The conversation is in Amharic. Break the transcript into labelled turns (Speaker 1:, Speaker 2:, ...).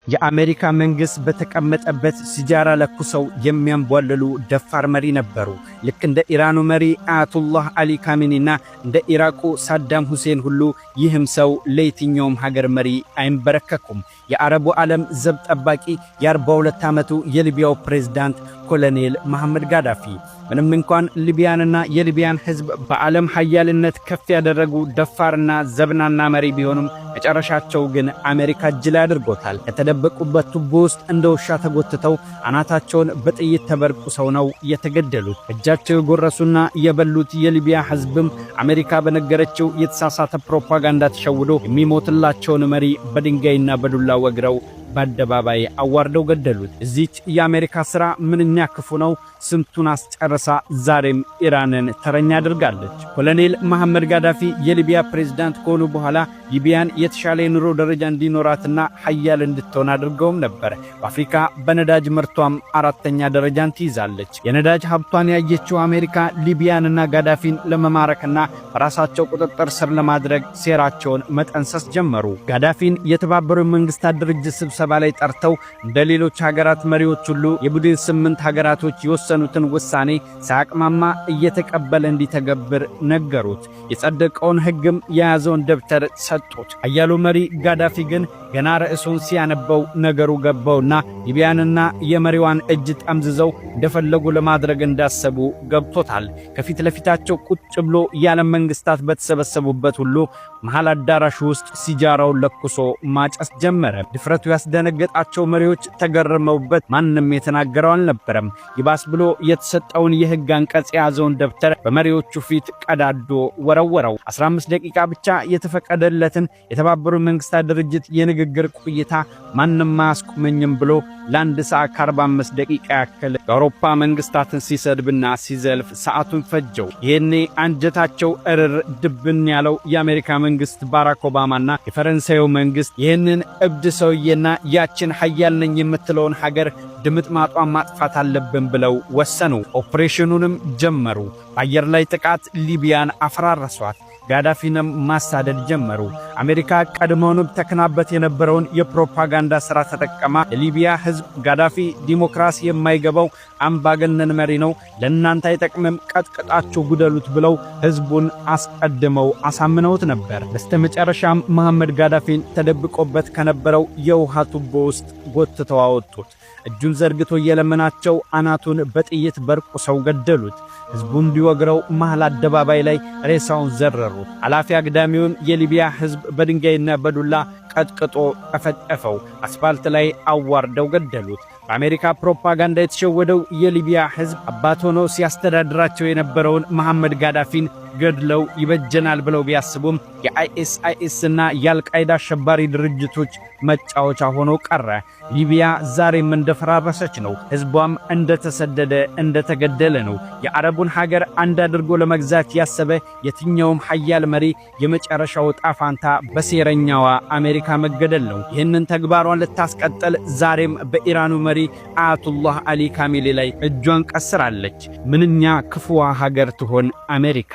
Speaker 1: የአሜሪካ መንግስት በተቀመጠበት ሲጃራ ለኩሰው የሚያንቧልሉ ደፋር መሪ ነበሩ። ልክ እንደ ኢራኑ መሪ አያቱላህ አሊ ካሜኒና እንደ ኢራቁ ሳዳም ሁሴን ሁሉ ይህም ሰው ለየትኛውም ሀገር መሪ አይንበረከኩም። የአረቡ ዓለም ዘብ ጠባቂ የ42 ዓመቱ የሊቢያው ፕሬዝዳንት ኮሎኔል መሐመድ ጋዳፊ ምንም እንኳን ሊቢያንና የሊቢያን ህዝብ በዓለም ኃያልነት ከፍ ያደረጉ ደፋርና ዘብናና መሪ ቢሆኑም መጨረሻቸው ግን አሜሪካ እጅ ላይ አድርጎታል። ከተደበቁበት ቱቦ ውስጥ እንደ ውሻ ተጎትተው አናታቸውን በጥይት ተበርቁሰው ነው የተገደሉት። እጃቸው የጎረሱና የበሉት የሊቢያ ህዝብም አሜሪካ በነገረችው የተሳሳተ ፕሮፓጋንዳ ተሸውዶ የሚሞትላቸውን መሪ በድንጋይና በዱላ ወግረው በአደባባይ አዋርደው ገደሉት። እዚች የአሜሪካ ሥራ ምንኛ ክፉ ነው! ስንቱን አስጨርሳ ዛሬም ኢራንን ተረኛ አድርጋለች። ኮሎኔል መሐመድ ጋዳፊ የሊቢያ ፕሬዝዳንት ከሆኑ በኋላ ሊቢያን የተሻለ የኑሮ ደረጃ እንዲኖራትና ኃያል እንድትሆን አድርገውም ነበር። በአፍሪካ በነዳጅ ምርቷም 4ኛ ደረጃን ትይዛለች። የነዳጅ ሀብቷን ያየችው አሜሪካ ሊቢያንና ጋዳፊን ለመማረክና በራሳቸው ቁጥጥር ስር ለማድረግ ሴራቸውን መጠንሰስ ጀመሩ። ጋዳፊን የተባበሩት መንግስታት ድርጅት ስብሰባ ላይ ጠርተው እንደ ሌሎች ሀገራት መሪዎች ሁሉ የቡድን 8 ሀገራቶች የወሰኑትን ውሳኔ ሳያቅማማ እየተቀበለ እንዲተገብር ነገሩት። የጸደቀውን ሕግም የያዘውን ደብተር ሰጡት። አያሉ መሪ ጋዳፊ ግን ገና ርዕሱን ሲያነበው ነገሩ ገባውና ሊቢያንና የመሪዋን እጅ ጠምዝዘው እንደፈለጉ ለማድረግ እንዳሰቡ ገብቶታል። ከፊት ለፊታቸው ቁጭ ብሎ የዓለም መንግስታት በተሰበሰቡበት ሁሉ መሃል አዳራሽ ውስጥ ሲጃራውን ለኩሶ ማጨስ ጀመረ። ድፍረቱ ያስደነገጣቸው መሪዎች ተገረመውበት ማንም የተናገረው አልነበረም። ይባስ ብሎ የተሰጠውን የሕግ አንቀጽ የያዘውን ደብተር በመሪዎቹ ፊት ቀዳዶ ወረወረው። 15 ደቂቃ ብቻ የተፈቀደለትን የተባበሩት መንግስታት ድርጅት የንግግር ቆይታ ማንም ማያስቆመኝም ብሎ ለ1 ሰዓት ከ45 ደቂቃ ያክል የአውሮፓ መንግስታትን ሲሰድብና ሲዘልፍ ሰዓቱን ፈጀው። ይሄኔ አንጀታቸው እርር ድብን ያለው የአሜሪካ መንግስት ባራክ ኦባማና የፈረንሳዩ መንግስት ይህንን እብድ ሰውዬና ያችን ኃያል ነኝ የምትለውን ሀገር ድምጥማጧን ማጥፋት አለብን ብለው ወሰኑ። ኦፕሬሽኑንም ጀመሩ። በአየር ላይ ጥቃት ሊቢያን አፈራረሷት። ጋዳፊንም ማሳደድ ጀመሩ። አሜሪካ ቀድሞውንም ተከናበት የነበረውን የፕሮፓጋንዳ ሥራ ተጠቀማ የሊቢያ ህዝብ ጋዳፊ ዲሞክራሲ የማይገባው አምባገነን መሪ ነው፣ ለእናንተ አይጠቅምም፣ ቀጥቅጣችሁ ጉደሉት ብለው ህዝቡን አስቀድመው አሳምነውት ነበር። በስተመጨረሻም መሐመድ ጋዳፊን ተደብቆበት ከነበረው የውሃ ቱቦ ውስጥ ጎትተው አወጡት። እጁን ዘርግቶ እየለመናቸው አናቱን በጥይት በርቁሰው ገደሉት። ህዝቡ እንዲወግረው መሃል አደባባይ ላይ ሬሳውን ዘረሩት። አላፊ አግዳሚውን የሊቢያ ህዝብ በድንጋይና በዱላ ቀጥቅጦ ቀፈቀፈው። አስፋልት ላይ አዋርደው ገደሉት። በአሜሪካ ፕሮፓጋንዳ የተሸወደው የሊቢያ ህዝብ አባት ሆኖ ሲያስተዳድራቸው የነበረውን መሐመድ ጋዳፊን ገድለው ይበጀናል ብለው ቢያስቡም የአይኤስአይኤስና የአልቃይዳ አሸባሪ ድርጅቶች መጫወቻ ሆኖ ቀረ። ሊቢያ ዛሬም እንደፈራረሰች ነው። ህዝቧም እንደተሰደደ እንደተገደለ ነው። የአረቡን ሀገር አንድ አድርጎ ለመግዛት ያሰበ የትኛውም ኃያል መሪ የመጨረሻው ጣፋንታ በሴረኛዋ አሜሪካ መገደል ነው። ይህንን ተግባሯን ልታስቀጥል ዛሬም በኢራኑ መሪ አያቱላህ አሊ ካሜኒ ላይ እጇን ቀስራለች። ምንኛ ክፉዋ ሀገር ትሆን አሜሪካ!